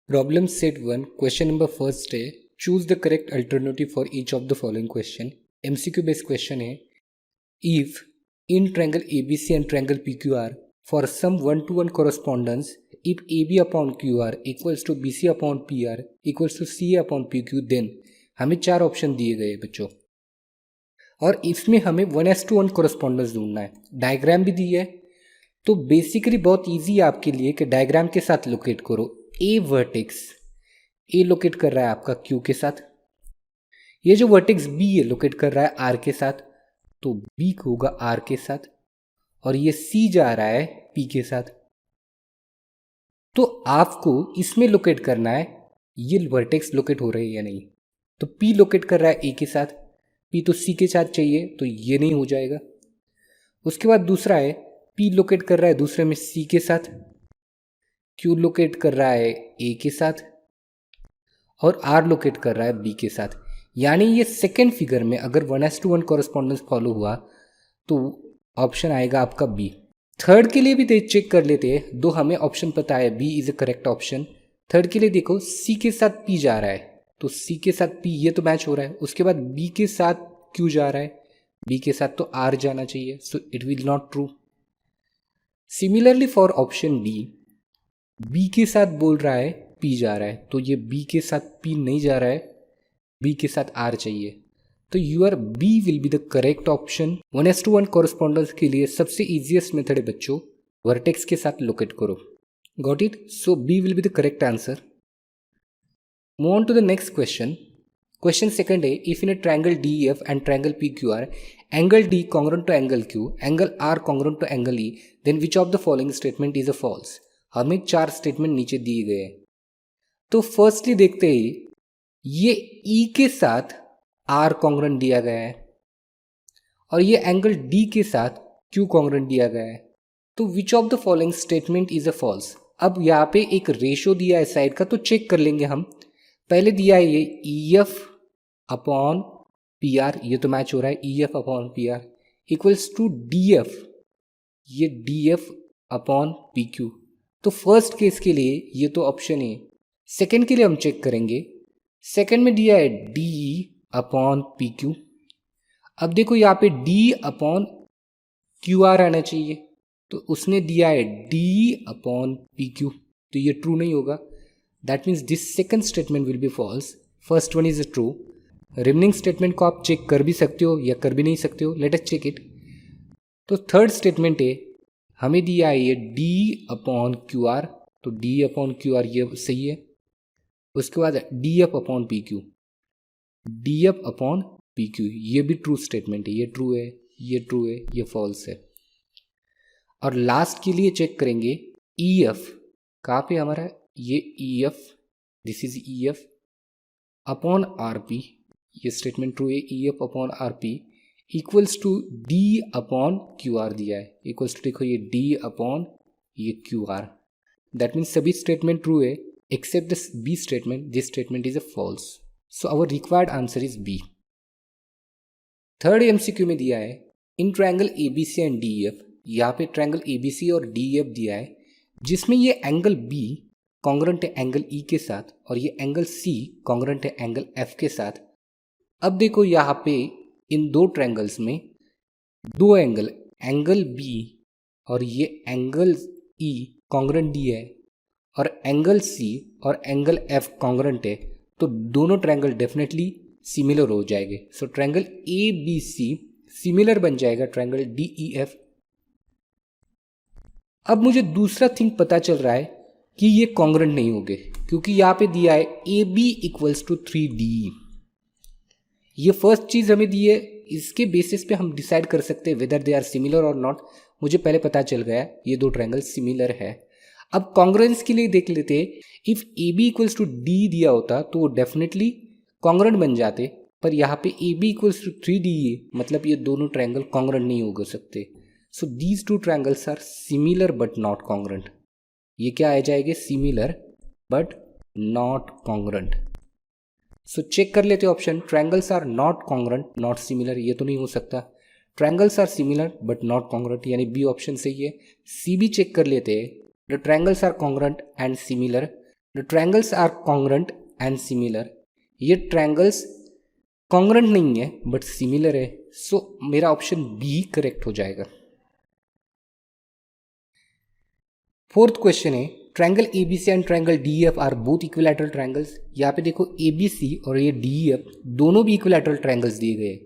Problem set 1, question number first है choose the correct alternative for each of the following question. MCQ based question है if in triangle ABC and triangle PQR for some 1-to-1 correspondence if AB upon QR equals to BC upon PR equals to CA upon PQ then हमें चार option दिए गए बच्चों और इसमें हमें 1:1 correspondence ढूंढना है. डायग्राम भी दी है तो बेसिकली बहुत इजी है आपके लिए कि डायग्राम के साथ लोकेट करो. ए वर्टेक्स ए लोकेट कर रहा है आपका क्यू के साथ, ये जो वर्टेक्स बी है लोकेट कर रहा है आर के साथ, तो बी होगा आर के साथ, और ये सी जा रहा है पी के साथ. तो आपको इसमें लोकेट करना है ये वर्टेक्स लोकेट हो रहे हैं या नहीं. तो पी लोकेट कर रहा है ए के साथ, पी तो सी के साथ चाहिए तो ये नहीं हो जाएगा. उसके बाद दूसरा है पी लोकेट कर रहा है दूसरे में सी के साथ, क्यू लोकेट कर रहा है ए के साथ, और आर लोकेट कर रहा है बी के साथ. यानी ये सेकेंड फिगर में अगर 1:1 कॉरेस्पॉन्डेंस फॉलो हुआ तो ऑप्शन आएगा आपका बी. थर्ड के लिए भी चेक कर लेते हैं, दो हमें ऑप्शन पता है B is a correct option. Third के लिए देखो सी के साथ पी जा रहा है तो सी के साथ पी ये तो मैच हो रहा है. उसके बाद बी के साथ क्यू जा रहा है, बी के साथ तो आर जाना चाहिए, so it will not true. Similarly for option D, B के साथ बोल रहा है पी जा रहा है तो ये बी के साथ पी नहीं जा रहा है, बी के साथ आर चाहिए. तो your B will be the correct option. 1:1 correspondence के लिए सबसे इजीएस्ट मेथड है बच्चों, वर्टेक्स के साथ लोकेट करो. Got it? So B will be the correct answer. Move on to the next question. Question second है if in a triangle DEF and triangle PQR angle D congruent to angle Q angle R congruent to angle E then which of the following statement is a false. हमें चार statement नीचे दिए गए हैं. तो firstly देखते ही ये E के साथ R कॉन्ग्रुएंट दिया गया है और ये एंगल D के साथ Q कॉन्ग्रुएंट दिया गया है. तो which of the following statement is a false. अब यहाँ पे एक रेशो दिया है साइड का तो चेक कर लेंगे हम. पहले दिया है ये EF अपॉन PR, ये तो मैच हो रहा है EF upon PR equals to DF, ये DF अपॉन PQ. तो फर्स्ट केस के लिए ये तो ऑप्शन है. सेकेंड के लिए हम चेक करेंगे. सेकेंड में दिया है DE अपॉन PQ. अब देखो यहाँ पे D अपॉन QR आना चाहिए तो उसने दिया है D अपॉन PQ, तो ये ट्रू नहीं होगा. That means this second statement will be false. First one is true. Remaining statement को आप चेक कर भी सकते हो या कर भी नहीं सकते हो, लेट अस चेक इट. तो थर्ड स्टेटमेंट है हमें दिया है ये D अपॉन QR, तो D अपॉन QR ये सही है. उसके बाद DF upon PQ, DF upon PQ ये भी ट्रू स्टेटमेंट है, ये ट्रू है, ये ट्रू है, ये फॉल्स है. और लास्ट के लिए चेक करेंगे EF. कहाँ पे हमारा ये EF, this is EF upon RP, ये स्टेटमेंट ट्रू है. EF upon RP equals to D upon QR दिया है, इक्वल्स टू देखो ये D अपॉन ये QR. दैट मीन्स सभी स्टेटमेंट ट्रू है except this B statement. This statement is a false. So our required answer is B. Third MCQ में दिया है in triangle ABC and DEF. यहाँ पे ट्रायंगल ABC और DEF दिया है जिसमें ये एंगल B कॉन्ग्रुएंट है एंगल E के साथ और ये एंगल C कॉन्ग्रुएंट है एंगल F के साथ. अब देखो यहाँ पे इन दो ट्रायंगल्स में दो एंगल, एंगल B और ये एंगल E कॉन्ग्रुएंट D है और एंगल C और एंगल F कॉन्ग्रुएंट है, तो दोनों ट्रायंगल डेफिनेटली सिमिलर हो जाएंगे. सो ट्रायंगल ABC सिमिलर बन जाएगा ट्रायंगल DEF. अब मुझे दूसरा थिंग पता चल रहा है कि ये कॉन्ग्रुएंट नहीं होंगे क्योंकि यहाँ पे दिया है AB इक्वल्स टू 3DE. ये फर्स्ट चीज़ हमें दी है, इसके बेसिस पे हम डिसाइड कर सकते हैं वेदर दे आर सिमिलर और नॉट. मुझे पहले पता चल गया ये दो ट्रायंगल सिमिलर है. अब कॉन्ग्रुएंस के लिए देख लेते. If AB equals to D दिया होता तो वो डेफिनेटली कॉन्ग्रुएंट बन जाते, पर यहाँ पे AB इक्वल्स टू 3DE मतलब ये दोनों ट्रायंगल कॉन्ग्रुएंट नहीं हो सकते. So these two triangles are similar but not congruent. ये क्या आ जाएंगे, similar but not congruent. So check कर लेते option. Triangles are not congruent not similar, ये तो नहीं हो सकता. Triangles are similar but not congruent, यानी बी ऑप्शन सही है. सी भी चेक कर लेते हैं. The triangles are congruent and similar. The triangles are congruent and similar. ये ट्रायंगल्स कॉन्ग्रेंट नहीं है बट सिमिलर है, सो मेरा ऑप्शन बी करेक्ट हो जाएगा। फोर्थ क्वेश्चन है triangle ABC and triangle DEF are both equilateral triangles. यहाँ पे देखो एबीसी और ये डीईएफ दोनों भी इक्विलैटरल ट्रायंगल्स दिए गए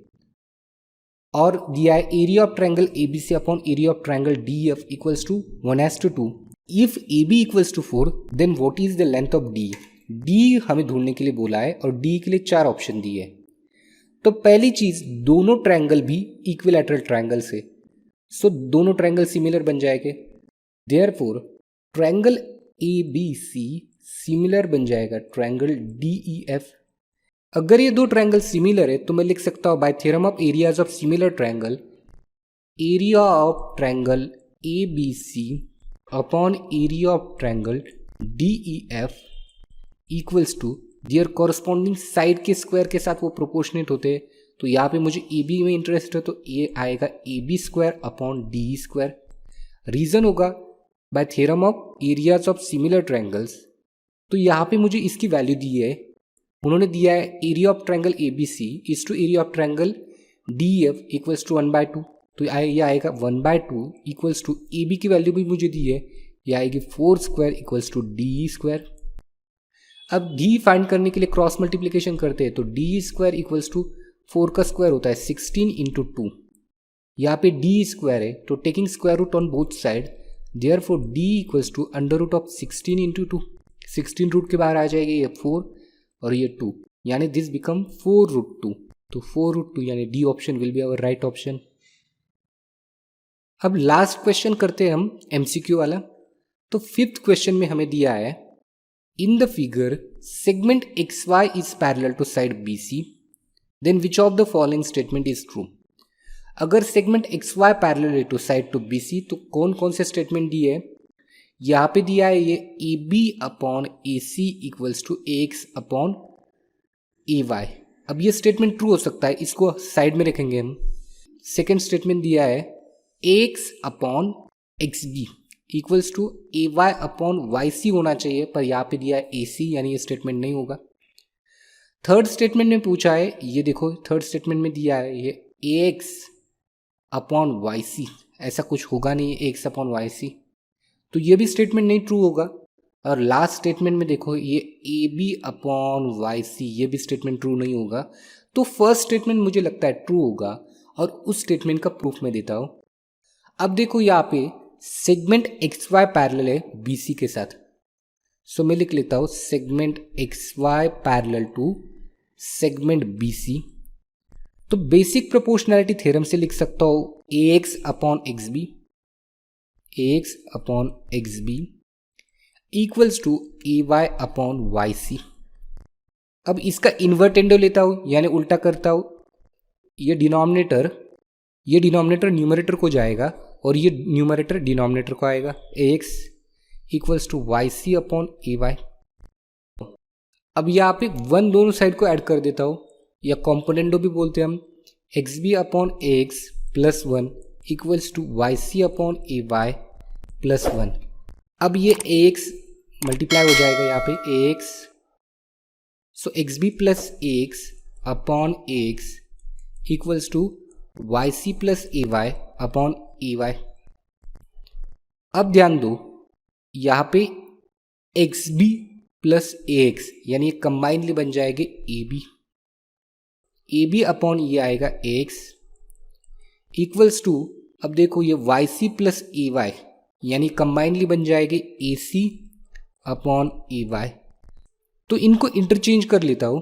और दिया है area of triangle ABC upon area of triangle DEF equals to 1:2। If AB equals to 4 then what is the length of D। D हमें ढूंढने के लिए बोला है और D के लिए 4 ऑप्शन दिए है। तो पहली चीज दोनों ट्रायंगल भी इक्विलैटरल ट्रायंगल्स है, सो दोनों ट्रायंगल सिमिलर बन जाएंगे। देयरफॉर ट्रायंगल ABC सिमिलर बन जाएगा ट्रायंगल DEF। अगर ये दो ट्रायंगल सिमिलर है तो मैं लिख सकता हूं by theorem of areas of similar triangle area of triangle ABC upon area of triangle DEF equals to their corresponding side के स्क्वायर के साथ वो प्रोपोर्शनेट होते हैं। तो यहाँ पे मुझे AB में इंटरेस्ट है तो ये आएगा AB square upon DE square. Reason होगा by theorem of areas of similar triangles. तो यहाँ पे मुझे इसकी वैल्यू दी है, उन्होंने दिया है area of triangle ABC is to area of triangle DEF equals to 1/2। तो ये आएगा 1/2 इक्वल्स टू AB की वैल्यू भी मुझे दी है, ये आएगी 4 square equals to DE square. अब D फाइंड करने के लिए क्रॉस मल्टीप्लिकेशन करते हैं तो DE स्क्वायर इक्वल्स टू 4 का स्क्वायर होता है 16 इंटू 2। यहाँ पे D स्क्वायर है तो taking square root on both side therefore D equals to under root of 16 into 2। 16 root के बाहर आ जाएगी ये 4 और ये 2, यानी दिस बिकम 4√2। तो 4√2 यानी D option will be our right option. अब लास्ट क्वेश्चन करते हैं हम एमसीक्यू वाला। तो फिफ्थ क्वेश्चन में हमें दिया है in the figure segment XY is parallel to side BC then which of the following statement is true. अगर सेगमेंट XY पैरेलल है टू साइड टू BC तो कौन कौन से स्टेटमेंट दिए है। यहाँ पे दिया है ये AB upon AC equals to AX upon AY। अब ये स्टेटमेंट ट्रू हो सकता है, इसको साइड में रखेंगे हम। सेकेंड स्टेटमेंट दिया है AX upon XB equals to AY upon YC होना चाहिए, पर यहाँ पे दिया है AC यानी ये स्टेटमेंट नहीं होगा। थर्ड स्टेटमेंट में पूछा है, ये देखो थर्ड स्टेटमेंट में दिया है ये AX अपॉन YC, ऐसा कुछ होगा नहीं AX अपॉन YC, तो ये भी स्टेटमेंट नहीं ट्रू होगा। और लास्ट स्टेटमेंट में देखो ये AB अपॉन YC, ये भी स्टेटमेंट ट्रू नहीं होगा। तो फर्स्ट स्टेटमेंट मुझे लगता है ट्रू होगा और उस स्टेटमेंट का प्रूफ मैं देता हूं। अब देखो यहाँ पे सेगमेंट XY पैरेलल है BC के साथ, सो मैं लिख लेता हूं segment XY parallel to segment BC। तो बेसिक प्रोपोर्शनैलिटी थ्योरम से लिख सकता हूं AX upon XB, AX upon XB equals to AY upon YC। अब इसका इन्वर्टेंडो लेता हूं यानी उल्टा करता हूं, ये डिनोमिनेटर न्यूमरेटर को जाएगा और ये न्यूमरेटर डिनोमिनेटर को आएगा। AX equals to YC upon AY। अब यहाँ पे 1 दोनों साइड को ऐड कर देता हूं या कॉम्पोनेंडो भी बोलते हैं हम। XB upon AX plus 1 equals to YC upon AY plus 1। अब ये AX मल्टीप्लाई हो जाएगा यहाँ पे AX, so XB plus AX upon AX equals to YC plus AY upon AY। अब ध्यान दो यहाँ पे XB प्लस AX यानी कंबाइनली बन जाएंगे AB अपॉन ये आएगा AX इक्वल्स टू, अब देखो ये YC प्लस AY यानी कंबाइनली बन जाएंगे AC अपॉन AY। तो इनको इंटरचेंज कर लेता हूं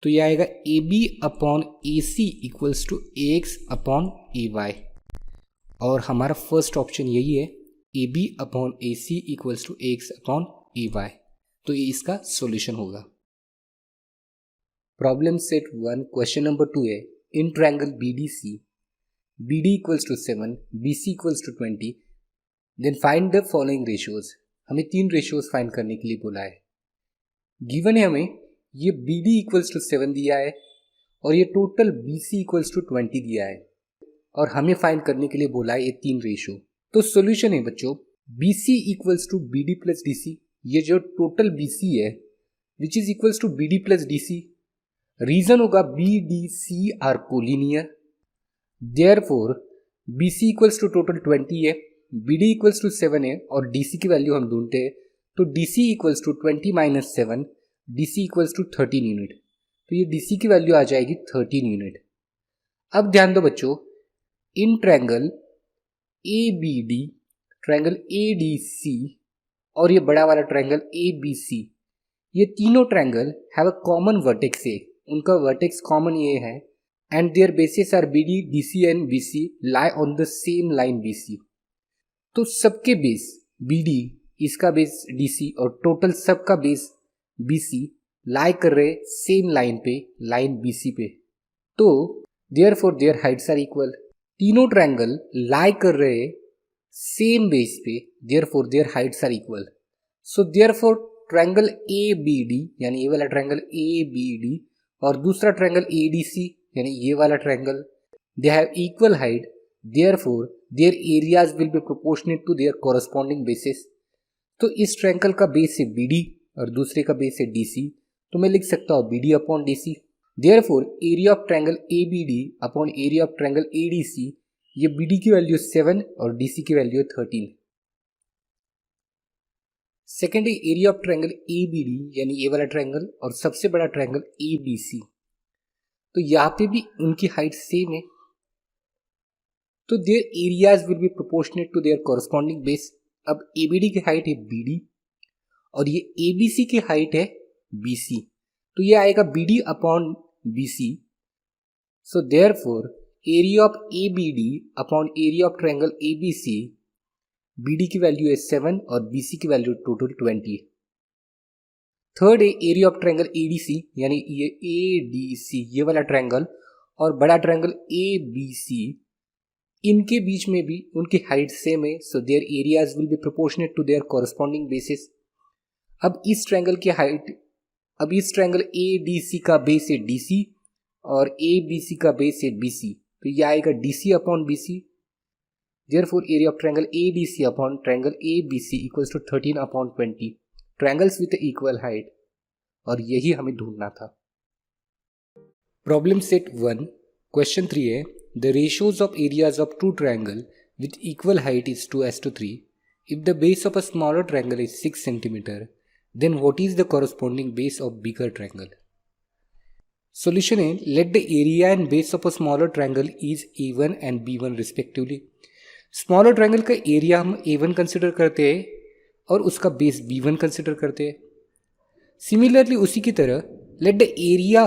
तो ये आएगा AB upon AC equals to AX upon AY और हमारा फर्स्ट ऑप्शन यही है AB upon AC equals to AX upon AY। तो ये इसका सॉल्यूशन होगा। प्रॉब्लम सेट 1 क्वेश्चन नंबर 2 है in triangle BDC BD equals to 7 BC equals to 20 then find the following ratios. हमें 3 रेशियोज फाइंड करने के लिए बोला है। गिवन है हमें ये BD इक्वल्स टू 7 दिया है और ये टोटल BC इक्वल्स टू 20 दिया है और हमें फाइंड करने के लिए बोला है ये 3 रेशियो। तो सॉल्यूशन है बच्चों BC equals to BD plus DC। ये जो टोटल BC है which is equals to BD plus DC, reason होगा BDC are collinear, therefore BC equals to total 20 है, BD इक्वल्स टू 7 है और DC की वैल्यू हम ढूंढते हैं तो DC equals to 20 minus 7, DC equals to 13 unit, तो ये DC की वैल्यू आ जाएगी 13 यूनिट। अब ध्यान दो बच्चों, in triangle ABD, triangle ADC और ये बड़ा वाला ट्रायंगल ABC, ये तीनों triangle have a common vertex A, उनका वर्टेक्स कॉमन ये है and their bases are BD, DC and BC lie on the same line BC। तो सबके बेस BD, इसका बेस DC और टोटल सबका बेस BC लाई कर रहे सेम लाइन पे, लाइन BC पे, तो therefore their heights are equal. तीनों ट्रायंगल लाई कर रहे सेम बेस पे, therefore their heights are equal. So therefore triangle ABD यानी ये वाला ट्रायंगल ABD और दूसरा ट्रायंगल ADC यानी ये वाला triangle, they have equal height, therefore their areas will be proportionate to their corresponding bases. तो इस ट्रायंगल का बेस है BD और दूसरे का बेस है DC, तो मैं लिख सकता हूँ BD upon DC। Therefore area of triangle ABD upon area of triangle ADC, ये BD की वैल्यू 7 और DC की वैल्यू 13। सेकेंड है एरिया ऑफ ट्रायंगल ABD यानी ये वाला ट्रायंगल और सबसे बड़ा ट्रायंगल ABC, तो यहाँ पे भी उनकी हाइट सेम है, तो their areas will be proportionate to their corresponding base. अब ABD की हाइट है BD और ये ABC की हाइट है BC, तो ये आएगा BD upon BC। So therefore area of ABD upon area of triangle ABC, BD की वैल्यू है 7 और BC की वैल्यू टोटल 20। थर्ड है एरिया ऑफ ट्रायंगल ADC यानी ये ADC, ये वाला ट्रायंगल और बड़ा ट्रायंगल ABC, इनके बीच में भी उनकी हाइट सेम है, so their areas will be proportionate to their corresponding bases. अब इस ट्रायंगल की हाइट, अब इस ट्रायंगल ADC का बेस है DC और ABC का बेस है BC, तो ये आएगा DC upon BC। Therefore area of triangle ADC upon triangle ABC equals to 13 upon 20, triangles with equal height, और यही हमें ढूंढना था। प्रॉब्लम सेट 1 क्वेश्चन 3 है the ratios of areas of two triangle with equal height is 2:3। If the base of a smaller triangle is 6 centimetre, then what is the corresponding base of bigger triangle? Solution है, let the area and base of a smaller triangle is A1 and B1 respectively। Smaller triangle का area हम A1 consider करते हैं और उसका base B1 consider करते हैं। Similarly उसी की तरह let the area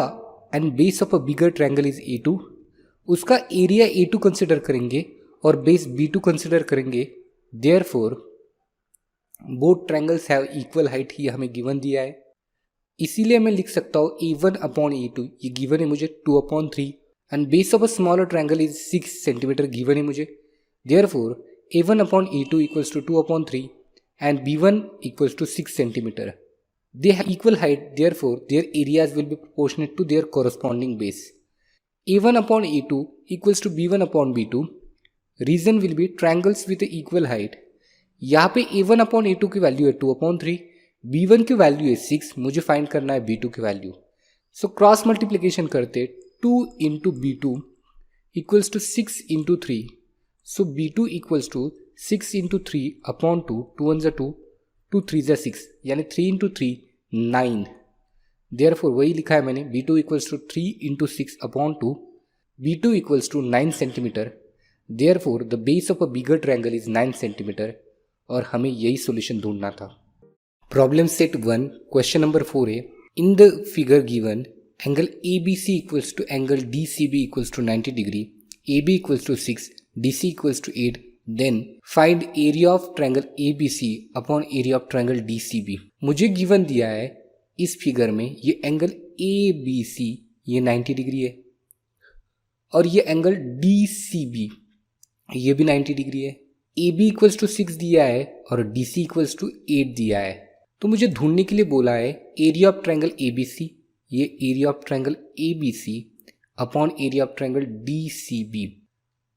and base of a bigger triangle is A2, उसका एरिया A2 कंसिडर करेंगे और बेस B2 कंसिडर करेंगे। Therefore both triangles have equal height, ही हमें गिवन दिया है, इसीलिए मैं लिख सकता हूँ A1 अपॉन A2, ये गिवन है मुझे 2/3 and base of a smaller triangle is 6 centimetre given है मुझे। Therefore A1 upon A2 equals to 2/3 and B1 equals to 6 centimetre. They have equal height, therefore their areas will be proportionate to their corresponding base. A1 upon A2 equals to B1 upon B2, reason will be triangles with equal height. यहाँ पे A1 upon A2 की value है 2/3, B1 की value है 6, मुझे find करना है B2 की वैल्यू। सो क्रॉस मल्टीप्लिकेशन करते 2 into B2 equals to 6 into 3, so B2 equals to 6 into 3 upon 2, 2 1 2, 2 3 6, यानी 3 इंटू 3 9। देयरफॉर वही लिखा है मैंने, B2 equals to 3 into 6 upon 2, B2 equals to 9 centimetre. Therefore the base of a bigger triangle is 9 centimetre, और हमें यही solution ढूंढना था। प्रॉब्लम सेट 1 क्वेश्चन नंबर 4 है in the figure given angle ABC equals to angle DCB equals to 90 degree, AB equals to 6, DC equals to 8, then find area of triangle ABC upon area of triangle DCB। मुझे given दिया है इस figure में ये angle ABC ये 90 degree है और ये एंगल DCB ये भी 90 डिग्री है। AB इक्वल्स टू 6 दिया है और DC इक्वल्स टू 8 दिया है, तो मुझे ढूंढने के लिए बोला है एरिया ऑफ ट्रायंगल ABC, ये area of triangle ABC upon area of triangle DCB।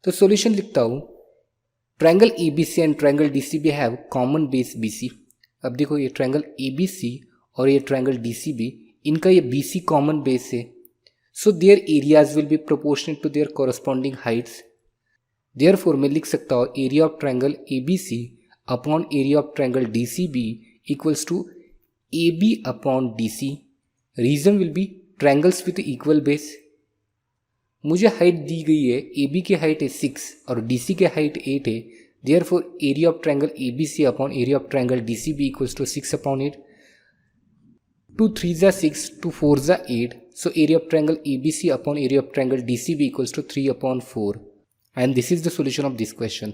तो सॉल्यूशन लिखता हूँ, triangle ABC and triangle DCB have common base BC। अब देखो ये ट्रायंगल ABC और ये ट्रायंगल DCB, इनका ये BC कॉमन बेस है, so their areas will be proportionate to their corresponding heights. Therefore मैं लिख सकता हूँ area of triangle ABC upon area of triangle DCB equals to AB upon DC। Reason will be triangles with equal base. मुझे height दी गई है, AB की height है 6 और DC की हाइट 8 है, therefore area of triangle ABC upon area of triangle DCB equals to 6 upon 8। 2 3 जा 6, 2 4 जा 8, so area of triangle ABC upon area of triangle DCB equals to 3 upon 4, and this is the solution of this question.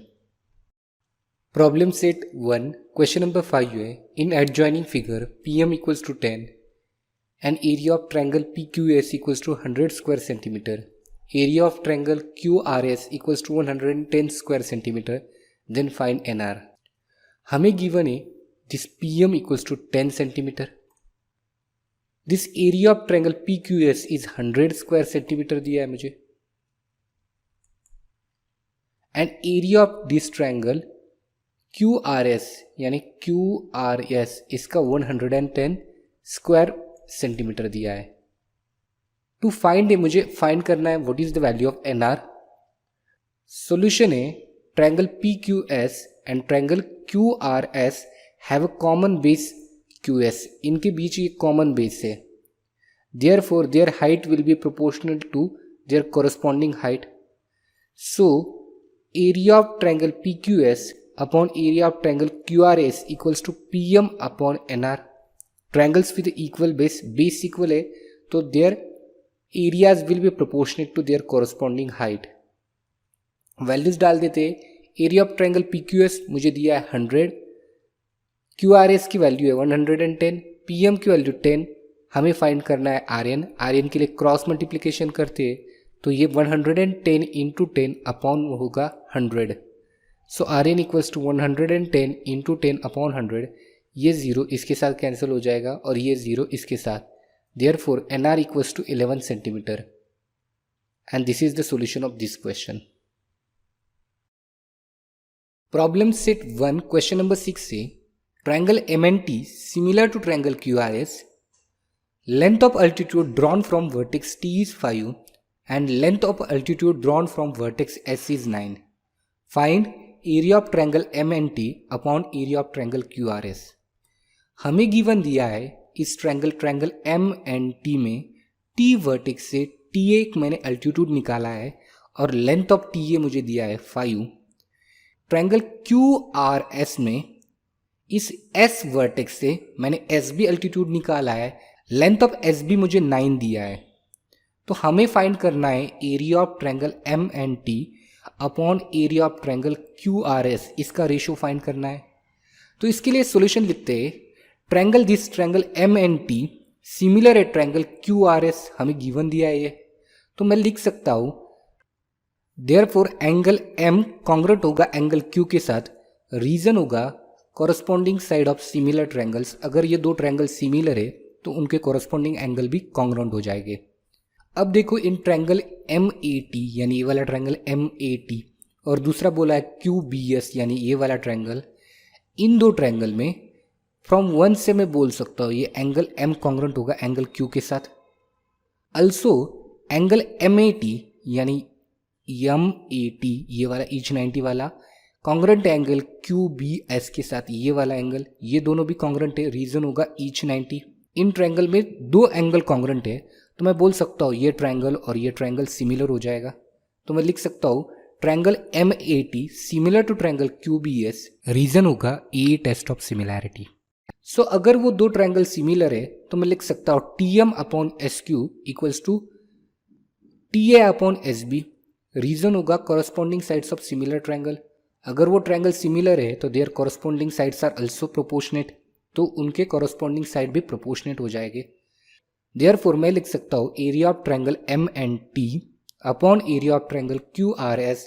Problem set 1, question number 5 है, in adjoining figure PM equals to 10 and area of triangle PQS equals to 100 square centimeter, area of triangle QRS equals to 110 square centimeter, then find NR. हमें given है this PM equals to 10 centimeter. This area of triangle PQS is 100 square centimeter दिया है मुझे, and area of this triangle QRS यानी QRS इसका 110 square centimeter दिया है। To find है, मुझे find करना है what is the value of NR। Solution है triangle PQS and triangle QRS have a common base QS, इनके बीच ये कॉमन बेस है, therefore their height will be proportional to their corresponding height. So area of triangle PQS upon area of triangle QRS equals to PM upon NR. Triangles with equal base equal है तो their areas will be proportionate to their corresponding height. Values डाल देते हैं, area of triangle PQS मुझे दिया है 100, QRS की value है 110, PM की वैल्यू 10, हमें फाइंड करना है RN के लिए क्रॉस मल्टीप्लिकेशन करते हैं तो ये 110 इंटू 10 अपॉन होगा 100, so RN equals to 110 into 10 upon 100, ये 0 इसके साथ कैंसिल हो जाएगा और ये 0 इसके साथ, therefore NR equals to 11 centimetre, and this is the solution of this question. Problem set 1, question number 6 से triangle MNT similar to triangle QRS, length of altitude drawn from vertex T is 5 and length of altitude drawn from vertex S is 9. Find area of triangle MNT upon area of triangle QRS. हमें given दिया है इस triangle MNT में T vertex से TA मैंने altitude निकाला है और लेंथ ऑफ TA मुझे दिया है 5। ट्रायंगल QRS में इस S वर्टेक्स से मैंने SB अल्टीट्यूड निकाला है, लेंथ ऑफ SB मुझे 9 दिया है, तो हमें फाइंड करना है area of triangle MNT upon area of triangle QRS, इसका रेशियो फाइंड करना है। तो इसके लिए सॉल्यूशन लिखते हैं, triangle this triangle MNT similar है ट्रायंगल QRS, हमें गिवन दिया है ये, तो मैं लिख सकता हूँ देयरफॉर एंगल M कॉन्ग्रुएंट होगा एंगल Q के साथ, रीजन होगा corresponding side of similar triangles, अगर ये दो ट्रायंगल सिमिलर है तो उनके कॉरस्पॉन्डिंग एंगल भी कॉन्ग्रुएंट हो जाएंगे। अब देखो इन ट्रायंगल MAT यानी ये वाला ट्रायंगल MAT और दूसरा बोला है QBS यानी ये वाला ट्रायंगल, इन दो ट्रायंगल में फ्रॉम 1 से मैं बोल सकता हूँ ये एंगल M कॉन्ग्रुएंट होगा एंगल Q के साथ। अल्सो एंगल MAT यानी MAT ये वाला ईच 90 वाला कॉन्ग्रुएंट एंगल QBS के साथ ये वाला एंगल, ये दोनों भी कॉन्ग्रुएंट है, रीजन होगा ईच 90। इन ट्रायंगल में दो एंगल कॉन्ग्रुएंट है तो मैं बोल सकता हूँ ये ट्रायंगल और ये ट्रायंगल सिमिलर हो जाएगा, तो मैं लिख सकता हूँ triangle MAT similar to triangle QBS, reason होगा ए टेस्ट ऑफ सिमिलैरिटी। सो अगर वो दो ट्रायंगल सिमिलर है तो मैं लिख सकता हूँ TM upon SQ equals to TA upon SB, reason होगा corresponding sides of similar triangle, अगर वो ट्रायंगल सिमिलर है तो their corresponding sides are also proportionate, तो उनके कॉरस्पॉन्डिंग साइड भी प्रोपोर्शनेट हो जाएंगे। देयरफॉर मैं लिख सकता हूँ area of triangle MNT upon area of triangle QRS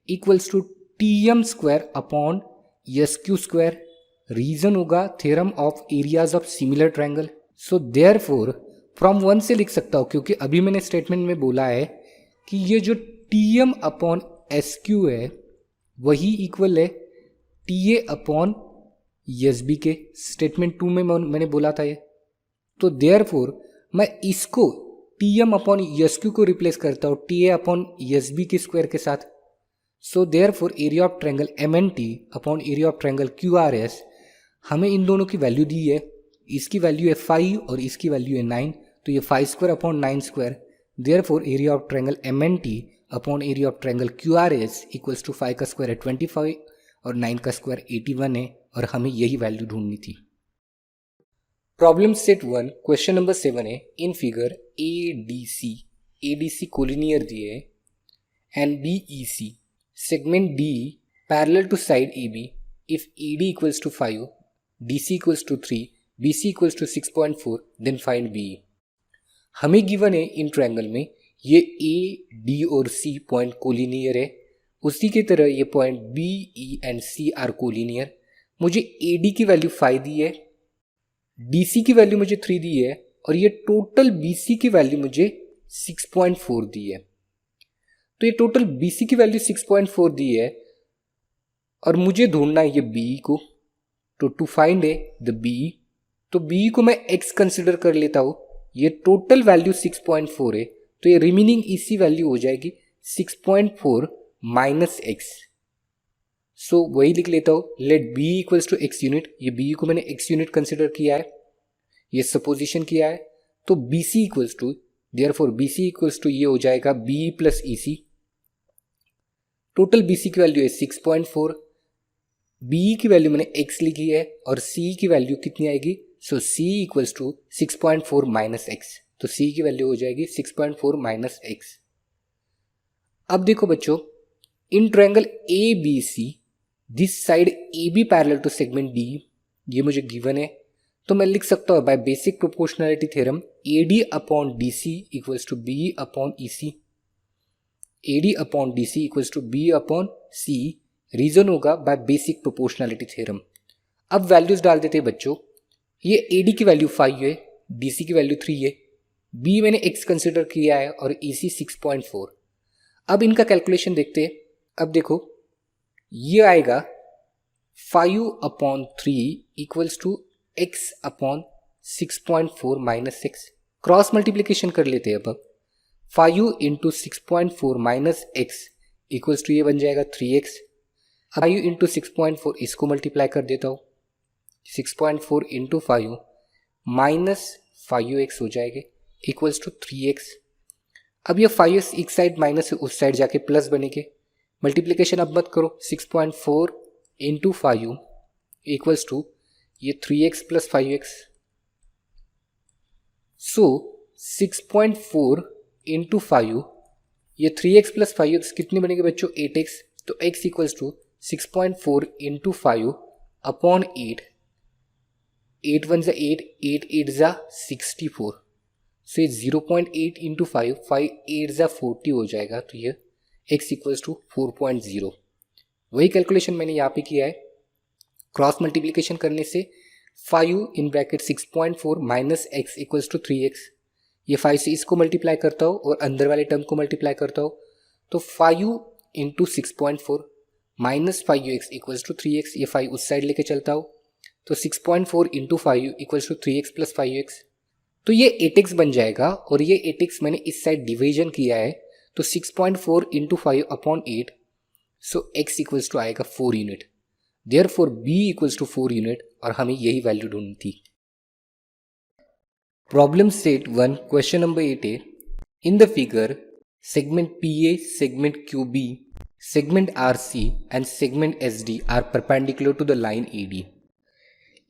equals to TM square upon SQ square, reason होगा theorem of areas of similar triangle. So therefore from 1 से लिख सकता हूँ, क्योंकि अभी मैंने स्टेटमेंट में बोला है कि ये जो TM अपॉन SQ है वही इक्वल है TA अपॉन एस बी के स्टेटमेंट 2 में मैंने बोला था ये। तो देयरफॉर मैं इसको T M upon S Q को रिप्लेस करता हूँ T A upon S B के स्क्वायर के साथ। So therefore area of triangle M N T upon area of triangle Q R S, हमें इन दोनों की वैल्यू दी है, इसकी वैल्यू है 5 और इसकी वैल्यू है 9, तो ये 5 square upon 9 square. Therefore area of triangle M N T upon area of triangle Q R S equals to 5 का स्क्वायर है 25 और 9 का स्क्वायर 81 है, और हमें यही वैल्यू ढूंढनी थी। प्रॉब्लम सेट 1 क्वेश्चन नंबर 7 है, in figure A D C collinear दिए and B E C segment D parallel to side A B if A D equals to 5, D C equals to 3, B C equals to 6.4, then find B. हमें given है in triangle में ये A D और C point collinear है, उसी की तरह ये point B E and C are collinear. मुझे ए डी की वैल्यू 5 दी है, डी सी की वैल्यू मुझे 3 दी है, और ये टोटल बी सी की वैल्यू मुझे 6.4 दी है। तो ये टोटल बी सी की वैल्यू 6.4 दी है और मुझे ढूंढना है ये बी को। तो to find A the B, तो बी को मैं एक्स कंसिडर कर लेता हूँ। ये टोटल वैल्यू 6.4 है, तो ये रिमेनिंग इसी वैल्यू हो जाएगी 6.4 माइनस एक्स। सो वही लिख लेता हूँ, let B equals to x unit. ये बी को मैंने एक्स यूनिट कंसिडर किया है, ये सपोजिशन किया है। तो B C equals to, therefore B C equals to ये हो जाएगा B plus E C. Total B C की वैल्यू है 6.4, बी की वैल्यू मैंने एक्स लिखी है और सी की वैल्यू कितनी आएगी, सो सी इक्वल्स टू 6.4 माइनस एक्स। तो सी की वैल्यू हो जाएगी 6.4 माइनस एक्स। अब देखो बच्चों, in triangle A B C this side A B parallel to segment D, ये मुझे गिवन है, तो मैं लिख सकता हूँ by basic proportionality theorem A D upon D C equals to B upon E C. A D upon D C equals to B upon C, reason होगा by basic proportionality theorem. अब values डाल देते हैं बच्चों, ये A D की value 5 है, D C की वैल्यू 3 है, बी मैंने एक्स कंसिडर किया है और ई सी 6.4। अब इनका कैलकुलेशन देखते हैं। अब देखो ये आएगा 5 upon 3 equals to x upon 6.4 minus x. Cross multiplication कर लेते हैं। अब 5 into 6.4 minus x equals to ये बन जाएगा 3x। 5 इंटू 6.4 इसको मल्टीप्लाई कर देता हूँ, 6.4 इंटू 5 माइनस 5x हो जाएगा इक्वल्स टू 3x। अब ये 5x एक साइड माइनस उस साइड जाके प्लस बनेंगे। मल्टीप्लिकेशन अब मत करो, 6.4 इंटू 5 इक्वल्स टू ये 3x प्लस 5x। सो 6.4 इंटू 5, ये 3x प्लस 5 कितने बनेंगे बच्चों, 8x। तो x equals to 6.4 into 5 upon 8, 8 1 ज़ा 8, 8 8 ज़ा 64। सो ये 0.8 इंटू 5, 5 8 ज़ा 40 हो जाएगा। तो ये x इक्वल्स टू 4.0। वही कैलकुलेशन मैंने यहाँ पे किया है। क्रॉस मल्टीप्लिकेशन करने से 5 in bracket 6.4 minus x equals to 3x, ये 5 से इसको मल्टीप्लाई करता हूँ और अंदर वाले टर्म को मल्टीप्लाई करता हूँ। तो 5 into 6.4 minus 5x equals to 3x, ये 5 उस साइड लेके चलता हूँ। तो 6.4 into 5 equals to 3x plus 5x, तो ये 8x बन जाएगा। और ये 8x मैंने इस साइड डिवीजन किया है, तो 6.4 into 5 upon 8, so x equals to आएगा 4 unit. Therefore b equals to 4 unit, और हमें यही वैल्यू ढूंढनी थी। प्रॉब्लम सेट 1 क्वेश्चन नंबर 8 है, in the figure segment PA, segment QB, segment RC and segment SD are perpendicular to the line AD.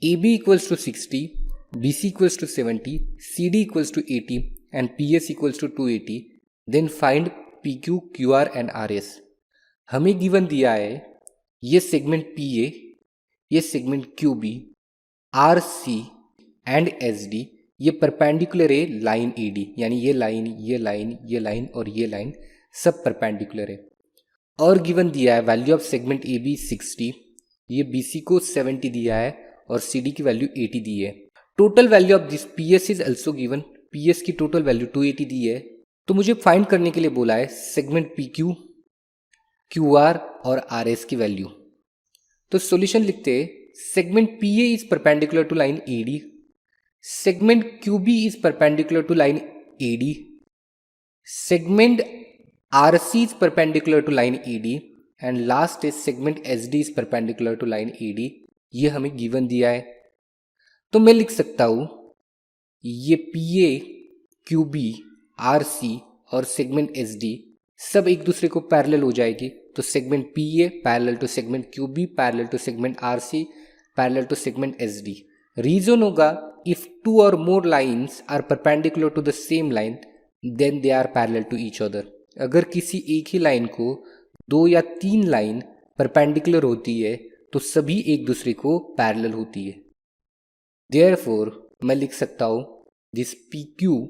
AB equals to 60, BC equals to 70, CD equals to 80 and PS equals to 280. Then find PQ, QR and RS. हमें given दिया है ये segment PA, ये segment QB, RC and SD ये perpendicular है line AD, यानी ये line, ये लाइन, ये लाइन और ये लाइन सब परपेंडिकुलर है। और गिवन दिया है वैल्यू ऑफ सेगमेंट AB 60, ये BC को 70 दिया है और CD की वैल्यू 80 दी है। Total value of this PS is also given, PS की टोटल वैल्यू 280 दी है। तो मुझे फाइंड करने के लिए बोला है सेगमेंट PQ, QR और RS की वैल्यू। तो सॉल्यूशन लिखते हैं, segment PA is perpendicular to line AD, segment QB is perpendicular to line AD, segment RC is perpendicular to line AD, and last is segment SD is perpendicular to line AD. ये हमें given दिया है, तो मैं लिख सकता हूं ये PA, QB, RC और सेगमेंट SD सब एक दूसरे को पैरेलल हो जाएगी. तो segment PA parallel to segment QB parallel to segment RC parallel to segment SD. Reason होगा if two or more lines are perpendicular to the same line then they are parallel to each other. अगर किसी एक ही line को 2 या 3 line perpendicular होती है तो सभी एक दूसरे को पैरेलल होती है. देयरफॉर मैं लिख सकता हूं this PQ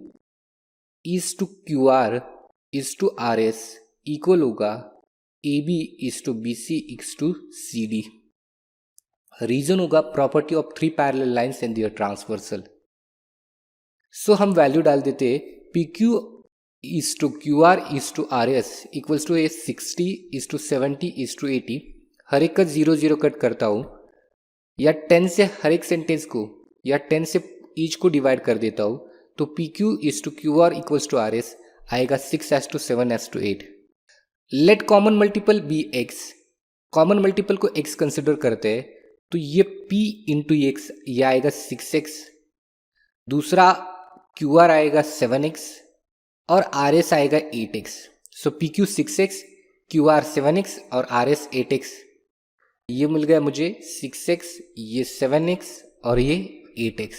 is to QR is to RS equal होगा AB is to BC is to CD. Reason होगा property of 3 parallel lines and their transversal. So हम वैल्यू डाल देते PQ is to QR is to RS equals to 60 is to 70 is to 80. हर एक का 0 0 cut करता हूँ या 10 से हर एक सेंटेंस को या 10 से ईच को डिवाइड कर देता हूँ तो PQ is to QR equals to RS आएगा 6 as to 7 as to 8. Let common multiple be x. Common multiple को x कंसिडर करते हैं तो ये P इंटू x ये आएगा 6x, दूसरा QR आएगा 7x और RS आएगा 8x. सो PQ 6x, QR 7x और RS 8x. ये मिल गया मुझे 6x, ये 7x और ये 8x.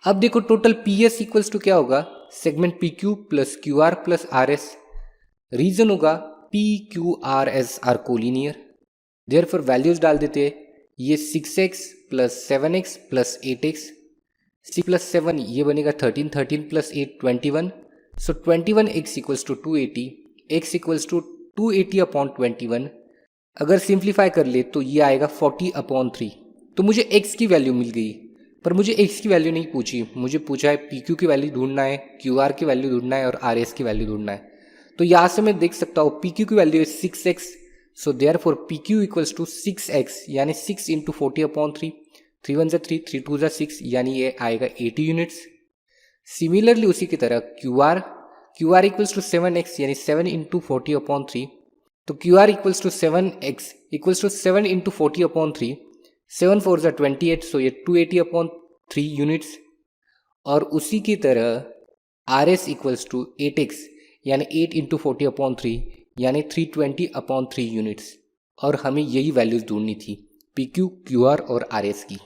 अब देखो टोटल PS इक्वल्स टू क्या होगा segment PQ plus QR plus RS. Reason होगा PQRS are collinear. Therefore values डाल देते हैं. ये 6x plus 7x plus 8x. 6 plus 7 ये बनेगा 13, 13 plus 8 21. So 21x equals to 280, x equals to 280 upon 21. अगर सिंप्लीफाई कर ले तो ये आएगा 40 upon 3. तो मुझे x की वैल्यू मिल गई, पर मुझे x की वैल्यू नहीं पूछी. मुझे पूछा है PQ की वैल्यू ढूंढना है, QR की वैल्यू ढूंढना है और RS की वैल्यू ढूंढना है. तो यहाँ से मैं देख सकता हूँ PQ की वैल्यू है 6x. So therefore PQ equals to 6x यानी 6 इंटू 40 अपॉन 3. 3 1 3, 3 2 6 यानी ये आएगा 80 यूनिट्स. सिमिलरली उसी की तरह QR इक्वल्स टू 7x यानी 7 इंटू 40 अपॉन 3. तो QR equals to 7x equals to 7 into 40 upon 3. 7 4 28 so ये 280 अपॉन 3 यूनिट्स. और उसी की तरह RS इक्वल्स टू 8x यानी 8 इंटू 40 अपॉन 3 यानी 320 अपॉन 3 यूनिट्स. और हमें यही वैल्यूज ढूंढनी थी PQ, QR और RS की.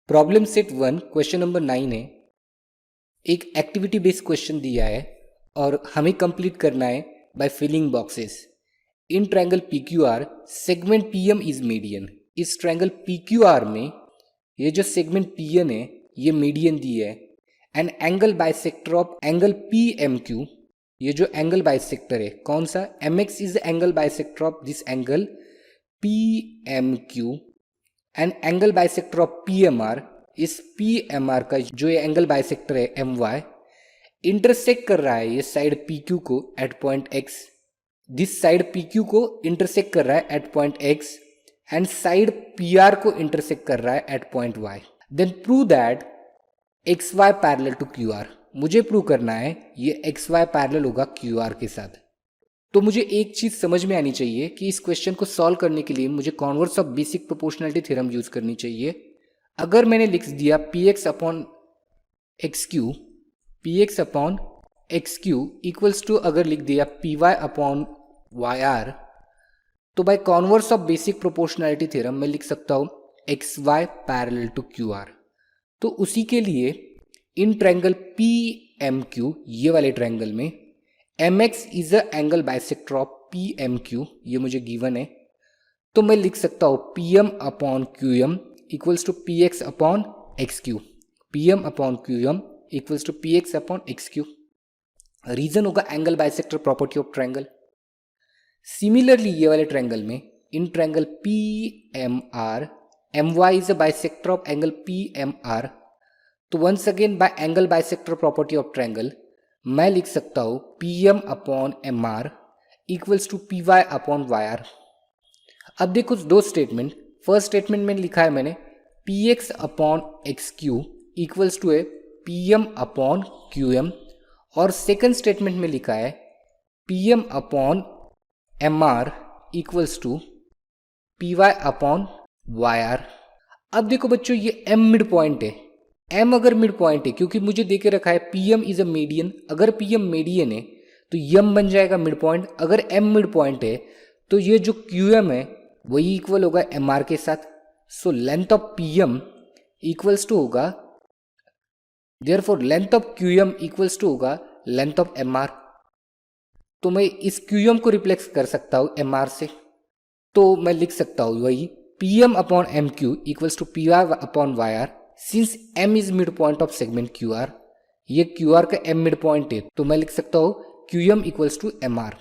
प्रॉब्लम सेट 1 क्वेश्चन नंबर 9 है. एक एक्टिविटी बेस्ड क्वेश्चन दिया है और हमें कंप्लीट करना है by filling boxes. In triangle PQR segment PM is median. इस ट्रायंगल PQR में ये जो सेगमेंट PN है ये मीडियन दी है. And angle bisector of angle PMQ. ये जो एंगल बाइसेक्टर है कौन सा MX is the angle bisector of this angle PMQ. And angle bisector of PMR इस PMR का जो ये एंगल बाइसेक्टर है MY इंटरसेक्ट कर रहा है ये साइड PQ को at point X. This side PQ को इंटरसेक्ट कर रहा है at point X and side PR को इंटरसेक्ट कर रहा है at point Y. Then prove that XY parallel to QR. मुझे प्रूव करना है ये XY पैरेलल होगा QR के साथ. तो मुझे एक चीज समझ में आनी चाहिए कि इस क्वेश्चन को सॉल्व करने के लिए मुझे converse of basic proportionality theorem use करनी चाहिए. अगर मैंने लिख दिया px upon XQ equals to अगर लिख दिया py अपॉन YR तो by converse of basic proportionality theorem मैं लिख सकता हूं XY पैरेलल टू QR. तो उसी के लिए इन ट्रायंगल PMQ ये वाले ट्रायंगल में MX is a angle bisector of PMQ ये मुझे गिवन है. तो मैं लिख सकता हूं PM upon QM equals to PX upon XQ. PM upon QM equals to PX upon XQ. Reason होगा angle bisector property of triangle. Similarly ये वाले ट्रायंगल में in triangle PMR MY is a bisector of angle PMR. तो once again by angle bisector property of triangle मैं लिख सकता हूं PM upon MR equals to PY upon YR. अब देखो दो स्टेटमेंट. फर्स्ट स्टेटमेंट में लिखा है मैंने P X upon X Q equals to A P M upon Q M, और सेकेंड स्टेटमेंट में लिखा है P M upon M R equals to P Y upon Y R. अब देखो बच्चों, ये एम मिड पॉइंट है। एम अगर मिड पॉइंट है, क्योंकि मुझे दे के रखा है P M is a median, अगर पी एम मीडियन है तो यम बन जाएगा मिड पॉइंट। अगर एम मिड पॉइंट है तो ये जो क्यू एम है वही इक्वल होगा एम आर के साथ। So length of P M equals to होगा, therefore length of Q M equals to होगा लेंथ ऑफ एम आर। तो मैं इस क्यू एम को रिप्लेस कर सकता हूँ एम आर से, तो मैं लिख सकता हूँ वही P M upon M Q equals to P Y upon Y R. Since M is mid point of segment Q R, ये क्यू आर का एम मिड पॉइंट है, तो मैं लिख सकता हूँ Q M equals to M R.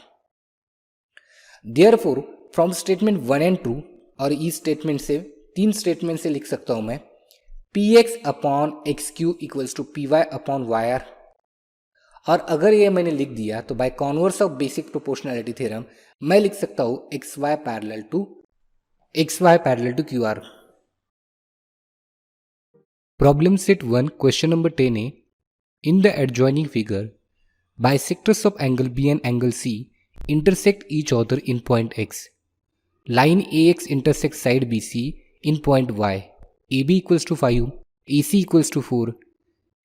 Therefore from statement 1 and 2 और इस स्टेटमेंट से, तीन स्टेटमेंट से लिख सकता हूँ मैं P X upon X Q equals to P Y upon Y R. और अगर ये मैंने लिख दिया तो by converse of basic proportionality theorem मैं लिख सकता हूँ X Y parallel to Q R. Problem set 1 question number 10 है in the adjoining figure bisectors of angle B and angle C intersect each other in point X. Line AX intersects side BC in point Y. AB equals to 5, AC equals to 4,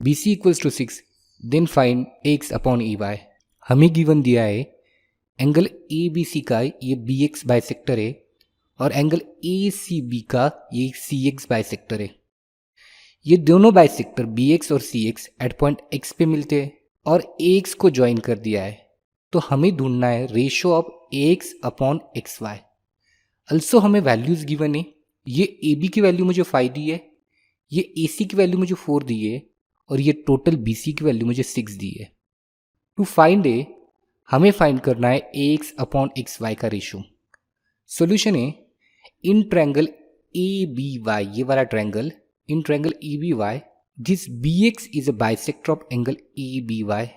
BC equals to 6. Then find AX upon EY. हमें given दिया है angle ABC का ये BX bisector है और angle ACB का ये CX bisector है। ये दोनों बाइसेक्टर BX और CX एट पॉइंट X पे मिलते हैं और AX को ज्वाइन कर दिया है, तो हमें ढूंढना है ratio of AX upon XY। Also हमें वैल्यूज गिवन है, ये AB की वैल्यू मुझे 5 दी है, ये AC की वैल्यू मुझे 4 दी है और ये टोटल BC की वैल्यू मुझे 6 दी है। टू फाइंड ए हमें फाइंड करना है AX अपॉन XY का रेशियो। सोल्यूशन है इन ट्रायंगल ABY, ये वाला triangle, in triangle ABY this BX is a bisector of angle ABY,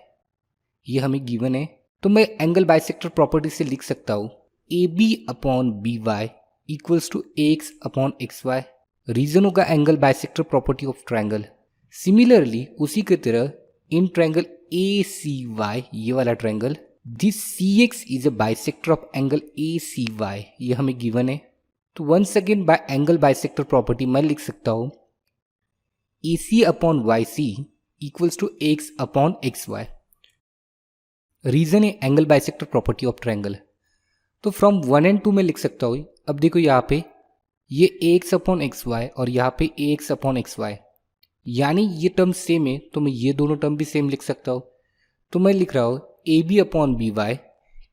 ये हमें गिवन है। तो मैं एंगल बाइसेक्टर प्रॉपर्टी से लिख सकता हूँ AB upon BY equals to AX upon XY। Reason होगा angle bisector property of triangle. Similarly उसी की तरह इन ट्रायंगल ACY, ये वाला triangle, this CX is a bisector of angle ACY, ये हमें गिवन है। तो once again by angle bisector property मैं लिख सकता हूँ AC upon YC equals to AX upon XY। Reason है angle bisector property of triangle. तो फ्रॉम 1 एंड 2 में लिख सकता हूँ। अब देखो यहाँ पे ये AX अपॉन XY और यहाँ पे AX अपॉन XY, यानी ये टर्म सेम है, तो मैं ये दोनों टर्म भी सेम लिख सकता हूँ। तो मैं लिख रहा हूँ AB upon BY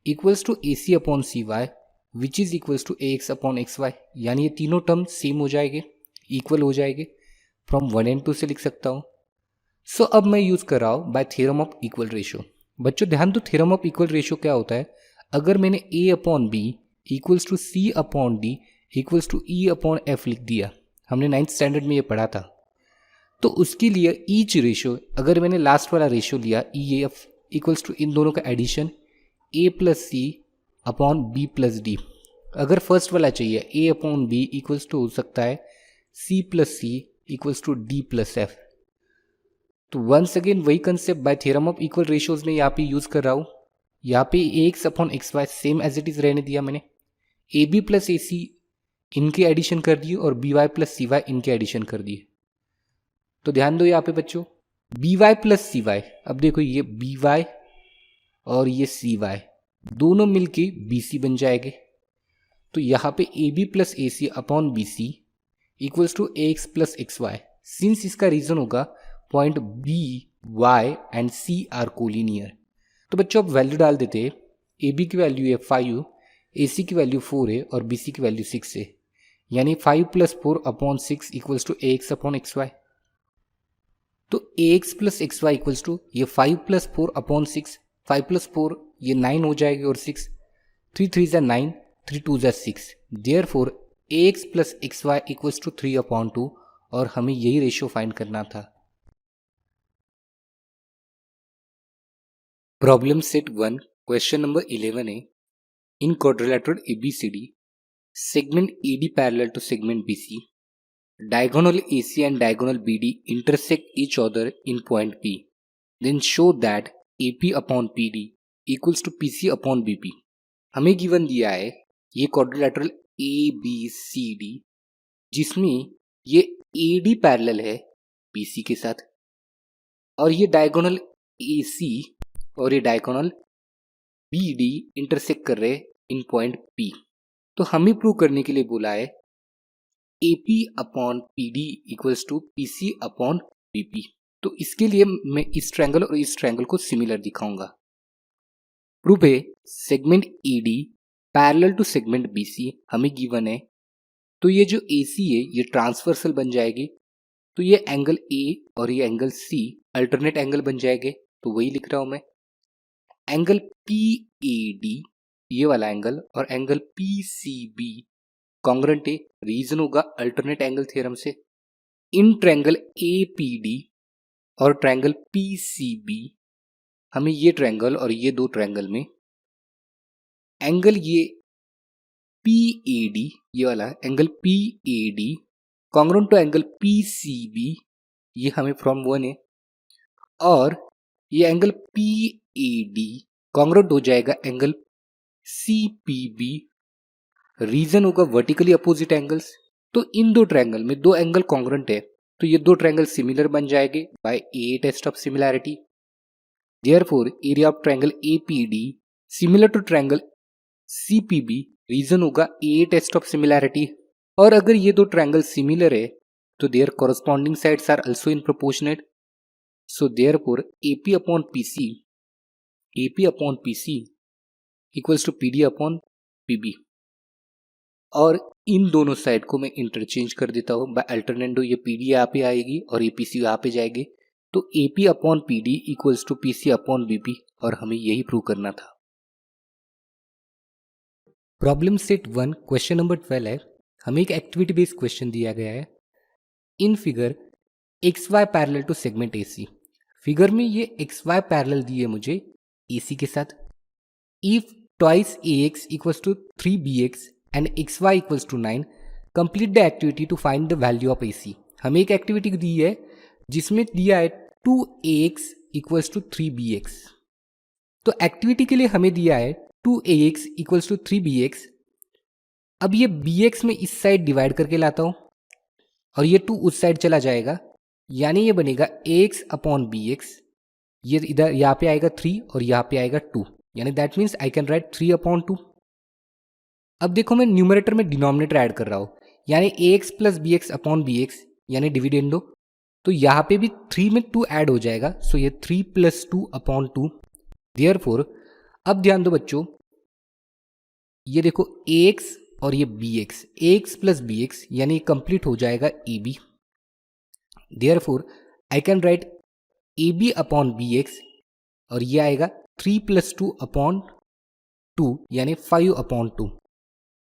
equals to AC upon CY which is equals to AX upon XY, यानी ये तीनों टर्म सेम हो जाएंगे, इक्वल हो जाएंगे। फ्रॉम 1 एंड 2 से लिख सकता हूँ। सो अब मैं यूज कर रहा हूँ bye theorem of equal ratio. बच्चों ध्यान दो, थ्योरम ऑफ इक्वल रेशियो क्या होता है, अगर मैंने A upon B equals to C upon D equals to E upon F लिख दिया, हमने 9th स्टैंडर्ड में ये पढ़ा था, तो उसके लिए ईच रेशियो, अगर मैंने लास्ट वाला रेशियो लिया EF इक्वल्स टू इन दोनों का addition A plus C upon B plus D, अगर फर्स्ट वाला चाहिए A upon B equals to हो सकता है C plus C equals to D plus F। तो वंस अगेन वही concept by theorem of equal ratios में यहाँ पे यूज कर रहा हूँ। यहाँ पे AX upon XY same as it is रहने दिया मैंने, AB प्लस AC इनके एडिशन कर दिए और BY प्लस CY इनके एडिशन कर दिए। तो ध्यान दो यहाँ पे बच्चों BY प्लस CY, अब देखो ये BY और ये CY दोनों मिलके BC बन जाएंगे। तो यहाँ पे AB plus AC upon BC equals to AX plus XY, since इसका रीजन होगा point B, Y and C are collinear. तो बच्चों अब वैल्यू डाल देते हैं, AB की वैल्यू है 5, AC की वैल्यू 4 है और BC की वैल्यू 6 है, यानी 5 plus 4 upon 6 equals to AX upon XY। तो AX plus XY equals to ये 5 प्लस 4 अपॉन 6, 5 प्लस 4 ये 9 हो जाएगी और 6, 3 3 ज़ा 9, 3 2 ज़ा 6, therefore AX plus XY equals to 3 upon 2, और हमें यही रेशियो फाइंड करना था। प्रॉब्लम सेट 1 क्वेश्चन नंबर 11 है इन quadrilateral ABCD segment AD parallel to segment BC, diagonal AC and diagonal BD intersect each other in point P, then show that AP upon PD equals to PC upon BP. हमें given दिया है ये quadrilateral ABCD जिसमें ये AD parallel है BC के साथ और ये डायगोनल AC और ये डायगोनल BD इंटरसेक्ट कर रहे इन पॉइंट P। तो हमें प्रूव करने के लिए बोला है AP upon PD equals to PC upon BP। तो इसके लिए मैं इस ट्रायंगल और इस ट्रायंगल को सिमिलर दिखाऊंगा। प्रूफ है segment AD parallel to segment BC हमें गिवन है, तो ये जो AC है ये ट्रांसवर्सल बन जाएगी, तो ये एंगल A और ये एंगल C अल्टरनेट एंगल बन जाएंगे, तो वही लिख रहा हूं मैं। एंगल PAD ये वाला एंगल और एंगल PCB कॉन्ग्रुएंट है, रीजन होगा अल्टरनेट एंगल थ्योरम से। इन ट्रायंगल APD और ट्रायंगल PCB हमें ये ट्रायंगल और ये दो ट्रायंगल में एंगल ये PAD ये वाला angle PAD congruent to angle PCB ये हमें फ्रॉम वन है, और ये एंगल PAD कॉन्ग्रुएंट हो जाएगा एंगल CPB, रीजन होगा वर्टिकली अपोजिट एंगल्स। तो इन दो ट्रायंगल में दो एंगल कॉन्ग्रुएंट है, तो ये दो ट्रायंगल सिमिलर बन जाएंगे by a test of similarity. Therefore area of triangle APD similar to triangle CPB, reason होगा ए टेस्ट ऑफ सिमिलैरिटी। और अगर ये दो ट्रायंगल सिमिलर है तो their corresponding sides are also in proportionate, so therefore AP upon PC equals to PD upon PB। और इन दोनों साइड को मैं इंटरचेंज कर देता हूँ बाय अल्टरनेटो, ये PD यहाँ पे आएगी और ये PC यहाँ पे जाएगी, तो AP upon PD equals to PC upon BP, और हमें यही प्रूव करना था। प्रॉब्लम सेट 1 क्वेश्चन नंबर 12 है। हमें एक एक्टिविटी बेस्ड क्वेश्चन दिया गया है। In figure XY parallel to segment AC, figure में ये XY पैरेलल दिए मुझे AC के साथ। If twice AX equals to 3BX and XY equals to 9, complete the activity to find the value of AC। हमें एक एक्टिविटी दी है जिसमें दिया है 2AX इक्वल्स टू 3BX। तो एक्टिविटी के लिए हमें दिया है 2AX इक्वल्स टू 3BX। अब ये BX में इस साइड डिवाइड करके लाता हूं और ये 2 उस साइड चला जाएगा, यानी ये बनेगा AX अपॉन BX। ये इधर यहाँ पे आएगा 3 और यहाँ पे आएगा 2, यानी that means I can write 3 upon 2। अब देखो मैं न्यूमरेटर में डिनोमिनेटर ऐड कर रहा हूँ, यानी AX plus BX upon BX यानी डिविडेंडो, तो यहाँ पे भी 3 में 2 ऐड हो जाएगा, सो ये 3 प्लस 2 अपॉन 2। देयरफॉर अब ध्यान दो बच्चों, ये देखो AX और ये BX, AX प्लस BX यानी कंप्लीट हो जाएगा AB। Therefore I can write AB upon BX और ये आएगा 3 प्लस 2 अपॉन 2 यानी 5 upon 2।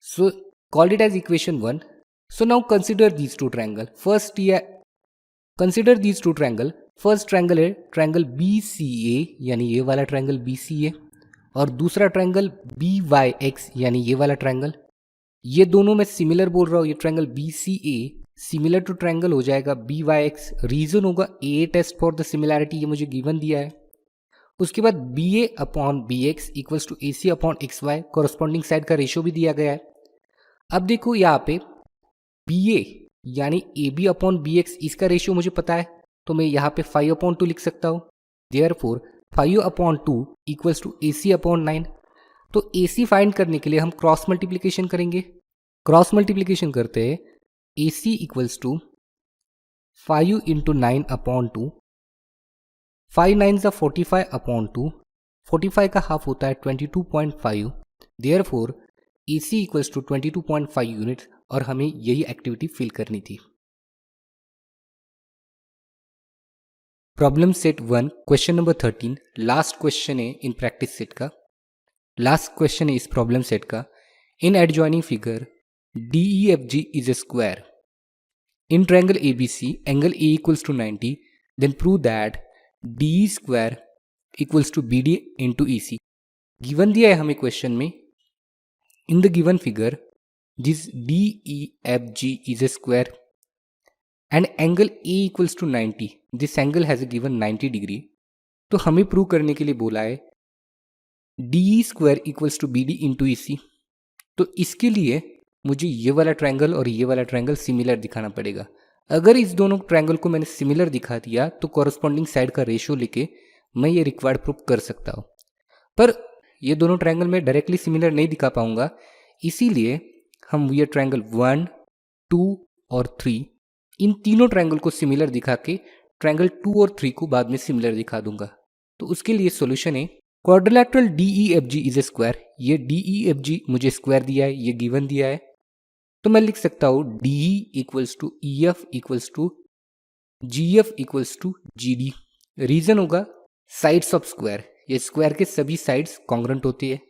So called it as equation 1। So now consider these two triangle. First ये consider these two triangle. First triangle है triangle BCA यानी ये वाला triangle BCA, और दूसरा ट्रायंगल BYX यानी ये वाला ट्रायंगल। ये दोनों मैं सिमिलर बोल रहा हूँ, ये triangle BCA similar to triangle हो जाएगा BYX, रीजन होगा ए टेस्ट फॉर द सिमिलैरिटी, ये मुझे गिवन दिया है। उसके बाद BA upon BX equals to AC upon XY, corresponding side का रेशियो भी दिया गया है। अब देखो यहाँ पे BA यानी AB अपॉन BX इसका रेशियो मुझे पता है, तो मैं यहाँ पे 5 अपॉन 2 लिख सकता हूँ। Therefore 5 upon 2 equals to AC upon 9। तो AC फाइंड करने के लिए हम क्रॉस मल्टीप्लिकेशन करेंगे। क्रॉस मल्टीप्लिकेशन करते हैं AC equals to 5 into 9 upon 2, 5 9 सा 45 अपॉन 2, 45 का हाफ होता है 22.5। Therefore AC equals to 22.5 units, और हमें यही एक्टिविटी फिल करनी थी। Problem set 1 question number 13 last question है इन प्रैक्टिस सेट का। लास्ट क्वेश्चन है इस प्रॉब्लम सेट का। In adjoining figure DEFG is a square. In triangle ABC angle A equals to 90, then prove that DE square equals to BD into EC। Given दिया है हमें question में, in the given figure this DEFG is a square and angle A equals to 90. This angle has a given 90 degree. तो हमें prove करने के लिए बोला है DE square equals to BD into EC. तो इसके लिए मुझे ये वाला ट्रायंगल और ये वाला ट्रायंगल सिमिलर दिखाना पड़ेगा. अगर इस दोनों ट्रायंगल को मैंने सिमिलर दिखा दिया तो कॉरस्पॉन्डिंग साइड का रेशियो लेके मैं ये रिक्वायर्ड प्रूफ कर सकता हूँ. पर ये दोनों ट्रायंगल में डायरेक्टली सिमिलर नहीं दिखा पाऊंगा, इसीलिए हम ये ट्रायंगल 1, 2 और 3 इन तीनों ट्रायंगल को सिमिलर दिखा के ट्रायंगल 2 और 3 को बाद में सिमिलर दिखा दूंगा. तो उसके लिए सॉल्यूशन है quadrilateral DEFG is a square. ये DEFG मुझे स्क्वायर दिया है, ये गिवन दिया है, तो मैं लिख सकता हूँ DE equals to EF equals to GF equals to GD. Reason होगा साइड्स ऑफ स्क्वायर. ये स्क्वायर के सभी साइड्स कॉन्ग्रुएंट होती है.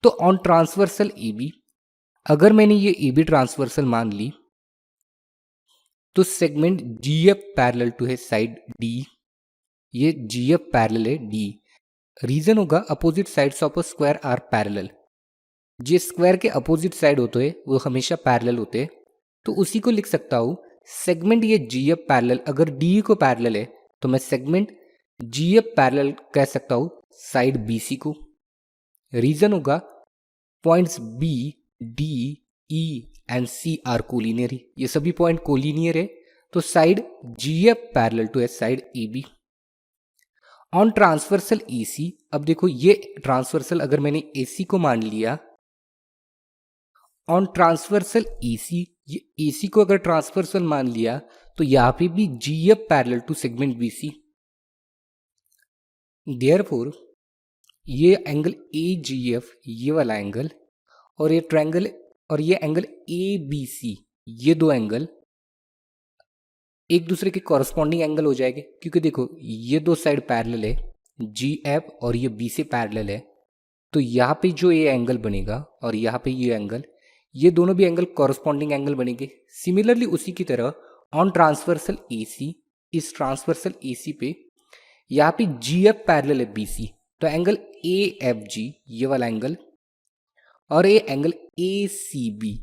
तो ऑन ट्रांसवर्सल AB, अगर मैंने ये AB ट्रांसवर्सल मान ली तो सेगमेंट GF पैरेलल टू है साइड D. ये GF पैरेलल है D. रीजन होगा opposite sides of a square are parallel. जिस स्क्वायर के अपोजिट साइड होते हैं वो हमेशा पैरेलल होते हैं. तो उसी को लिख सकता हूँ सेगमेंट ये GF पैरेलल. अगर DE को पैरेलल है तो मैं सेगमेंट GF पैरेलल कह सकता हूँ साइड BC को. रीजन होगा points B, D, E and C are collinear. ये सभी पॉइंट कोलिनियर है, तो साइड GF पैरेलल टू है side AB. On transversal EC, अब देखो ये ट्रांसवर्सल अगर मैंने AC को मान लिया, ऑन ट्रांसवर्सल EC, ये AC को अगर ट्रांसवर्सल मान लिया तो यहां पे भी GF parallel to segment BC. Therefore ये एंगल AGF, ये वाला एंगल, और ये ट्रायंगल और ये एंगल ABC, ये दो एंगल एक दूसरे के कॉरस्पॉन्डिंग एंगल हो जाएंगे. क्योंकि देखो ये दो साइड पैरेलल है, GF और ये B से पैरेलल है. तो यहाँ पे जो ये एंगल बनेगा और यहाँ पे ये एंगल, ये दोनों भी एंगल कॉरस्पॉन्डिंग एंगल बनेंगे. सिमिलरली उसी की तरह ऑन ट्रांसवर्सल AC, इस ट्रांसवर्सल AC पे यहाँ पे GF पैरेलल है BC, तो एंगल AFG, ये वाला एंगल, और ये एंगल ACB,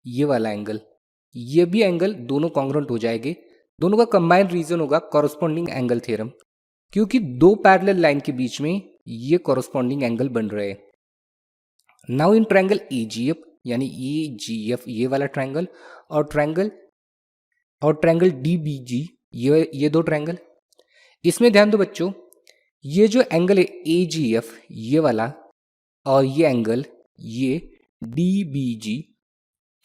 ये वाला एंगल, ये भी एंगल दोनों कॉन्ग्रुएंट हो जाएंगे. दोनों का कंबाइंड रीजन होगा कॉरस्पॉन्डिंग एंगल थ्योरम, क्योंकि दो पैरेलल लाइन के बीच में ये कॉरस्पॉन्डिंग एंगल बन रहे हैं. नाउ इन ट्रायंगल AGF, यानी AGF ये वाला ट्रायंगल, और ट्रायंगल DBG, ये दो ट्रायंगल. इसमें ध्यान दो बच्चों, ये जो एंगल है AGF ये वाला, और ये एंगल ये DBG,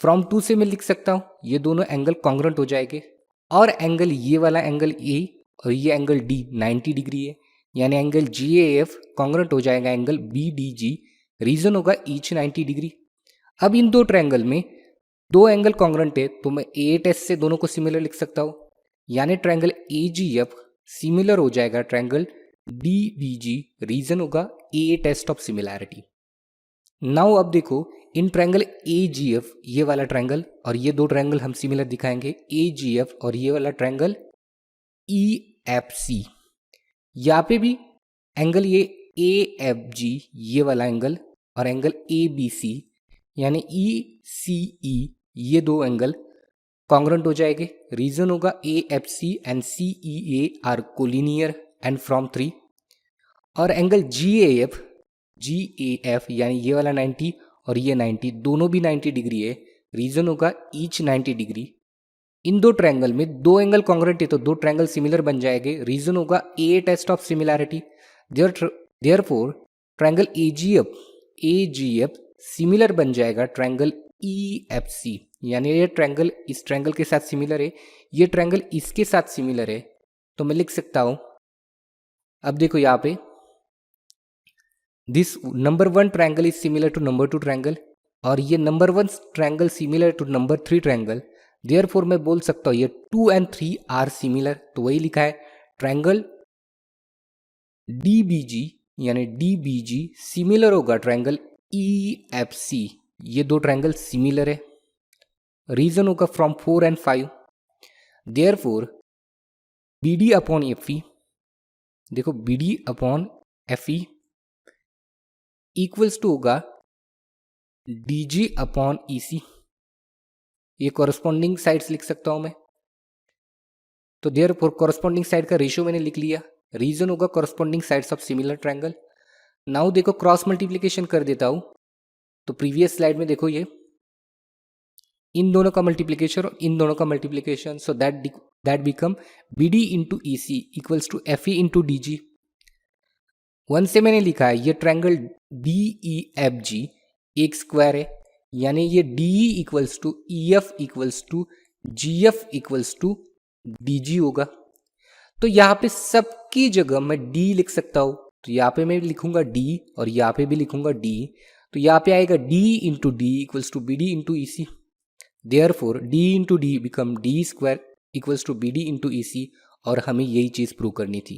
फ्रॉम 2 से मैं लिख सकता हूँ ये दोनों एंगल कॉन्ग्रुएंट हो जाएंगे. और एंगल ये वाला एंगल A और ये एंगल D 90 डिग्री है, यानी एंगल GAF कॉन्ग्रुएंट हो जाएगा एंगल BDG. रीजन होगा ईच 90 डिग्री. अब इन दो ट्रायंगल में दो एंगल कॉन्ग्रुएंट है, तो मैं A टेस्ट से दोनों को सिमिलर लिख सकता हूँ, यानी ट्रायंगल AGF सिमिलर हो जाएगा ट्रायंगल DBG. रीजन होगा A test of similarity. Now अब देखो इन ट्रायंगल AGF, ये वाला ट्रायंगल और ये दो ट्रायंगल हम सिमिलर दिखाएंगे, AGF और ये वाला ट्रायंगल EFC. यहाँ पे भी एंगल ये AFG, ये वाला एंगल, और एंगल ABC यानी ECE, ये दो एंगल कॉन्ग्रुएंट हो जाएंगे. रीजन होगा AFC and CEA are collinear and from 3. और एंगल GAF यानी ये वाला 90 और ये 90, दोनों भी 90 डिग्री है. रीजन होगा ईच 90 डिग्री. इन दो ट्रायंगल में दो एंगल कॉन्ग्रुएंट है, तो दो ट्रायंगल सिमिलर बन जाएंगे. रीजन होगा A test of similarity. Therefore triangle AGF similar बन जाएगा ट्रायंगल EFC, यानी ये ट्रायंगल इस ट्रायंगल के साथ सिमिलर है, ये ट्रायंगल इसके साथ सिमिलर है. तो मैं लिख सकता हूं, अब देखो यहाँ पे this number 1 triangle is similar to number 2 triangle, और ये number 1 triangle similar to number 3 triangle. Therefore मैं बोल सकता हूँ ये 2 and 3 आर सिमिलर. तो वही लिखा है ट्रायंगल DBG, यानी DBG सिमिलर होगा ट्रायंगल EFC. ये दो ट्रायंगल सिमिलर है. रीजन होगा from 4 and 5. Therefore BD upon FE, देखो BD upon FE equals to होगा DG अपॉन EC. ये कॉरस्पॉन्डिंग साइड्स लिख सकता हूं मैं। तो देयरफॉर कॉरस्पॉन्डिंग साइड का रेशियो मैंने लिख लिया। रीजन होगा corresponding sides of similar triangle. Now देखो क्रॉस मल्टीप्लिकेशन कर देता हूं। तो प्रीवियस स्लाइड में देखो ये इन दोनों का मल्टीप्लिकेशन और इन दोनों का multiplication, so that become BD into EC equals to FE into DG। 1 से मैंने लिखा है ये ट्रायंगल DEFG एक स्क्वायर है, यानी ये DE equals to EF equals to GF equals to DG होगा। तो यहाँ पे सबकी जगह मैं D लिख सकता हूँ। तो यहाँ पे मैं लिखूंगा D और यहाँ पे भी लिखूंगा D। तो यहाँ पे आएगा D into D equals to BD into EC। Therefore D into D become D square equals to BD into EC, और हमें यही चीज़ प्रूव करनी थी।